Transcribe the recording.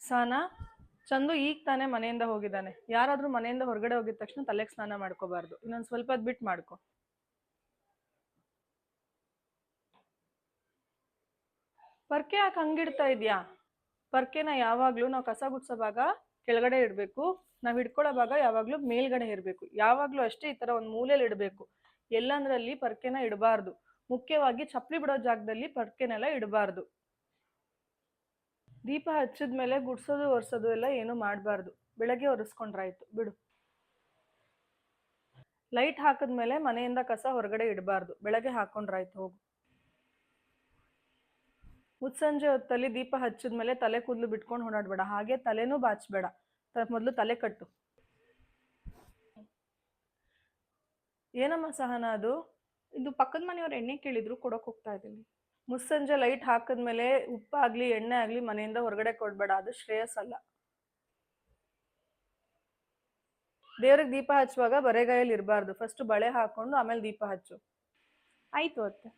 ಸಾನಾ, ಚಂದು ಈಗ ತಾನೇ ಮನೆಯಿಂದ ಹೋಗಿದ್ದಾನೆ. ಯಾರಾದ್ರೂ ಮನೆಯಿಂದ ಹೊರಗಡೆ ಹೋಗಿದ ತಕ್ಷಣ ತಲೆಗೆ ಸ್ನಾನ ಮಾಡ್ಕೋಬಾರ್ದು. ಇನ್ನೊಂದ್ ಸ್ವಲ್ಪ ಹೊತ್ತು ಬಿಟ್ಟು ಮಾಡ್ಕೊ. ಪರ್ಕೆ ಯಾಕೆ ಹಂಗಿಡ್ತಾ ಇದ್ಯಾ? ಪರ್ಕೆನ ಯಾವಾಗ್ಲೂ ನಾವು ಕಸ ಗುಡ್ಸೋ ಭಾಗ ಕೆಳಗಡೆ ಇಡಬೇಕು, ನಾವು ಹಿಡ್ಕೊಳ್ಳೋ ಭಾಗ ಯಾವಾಗ್ಲೂ ಮೇಲ್ಗಡೆ ಇರಬೇಕು. ಯಾವಾಗ್ಲೂ ಅಷ್ಟೇ ಈ ತರ ಒಂದು ಮೂಲೆಯಲ್ಲಿ ಇಡಬೇಕು. ಎಲ್ಲಂದ್ರಲ್ಲಿ ಪರ್ಕೆನ ಇಡಬಾರ್ದು. ಮುಖ್ಯವಾಗಿ ಚಪ್ಪಲಿ ಬಿಡೋ ಜಾಗದಲ್ಲಿ ಪರ್ಕೆನೆಲ್ಲ ಇಡಬಾರ್ದು. ದೀಪ ಹಚ್ಚಿದ್ಮೇಲೆ ಗುಡ್ಸೋದು ಒರೆಸೋದು ಎಲ್ಲ ಏನು ಮಾಡಬಾರ್ದು. ಬೆಳಗ್ಗೆ ಒರೆಸ್ಕೊಂಡ್ರಾಯ್ತು ಬಿಡು. ಲೈಟ್ ಹಾಕಿದ್ಮೇಲೆ ಮನೆಯಿಂದ ಕಸ ಹೊರಗಡೆ ಇಡಬಾರ್ದು. ಬೆಳಗ್ಗೆ ಹಾಕೊಂಡ್ರಾಯ್ತು, ಹೋಗು. ಮುತ್ಸಂಜೆ ಹೊತ್ತಲ್ಲಿ ದೀಪ ಹಚ್ಚಿದ್ಮೇಲೆ ತಲೆ ಕೂದಲು ಬಿಟ್ಕೊಂಡು ಓಡಾಡ್ಬೇಡ. ಹಾಗೆ ತಲೆನೂ ಬಾಚ್ಬೇಡ. ಮೊದಲು ತಲೆ ಕಟ್ಟು. ಏನಮ್ಮ ಸಹನ ಅದು? ಇದು ಪಕ್ಕದ ಮನೆಯವ್ರು ಎಣ್ಣೆ ಕೇಳಿದ್ರು, ಕೊಡೋಕೆ ಹೋಗ್ತಾ ಇದ್ದೀನಿ. ಮುಸ್ಸಂಜೆ ಲೈಟ್ ಹಾಕಿದ್ಮೇಲೆ ಉಪ್ಪಾಗ್ಲಿ ಎಣ್ಣೆ ಆಗ್ಲಿ ಮನೆಯಿಂದ ಹೊರಗಡೆ ಕೊಡ್ಬೇಡ. ಅದು ಶ್ರೇಯಸ್ಸಲ್ಲ. ದೇವ್ರಿಗೆ ದೀಪ ಹಚ್ಚುವಾಗ ಬರೆಗಾಯಲ್ಲಿ ಇರಬಾರ್ದು. ಫಸ್ಟ್ ಬಳೆ ಹಾಕೊಂಡು ಆಮೇಲೆ ದೀಪ ಹಚ್ಚು. ಆಯ್ತು ಅತ್ತೆ.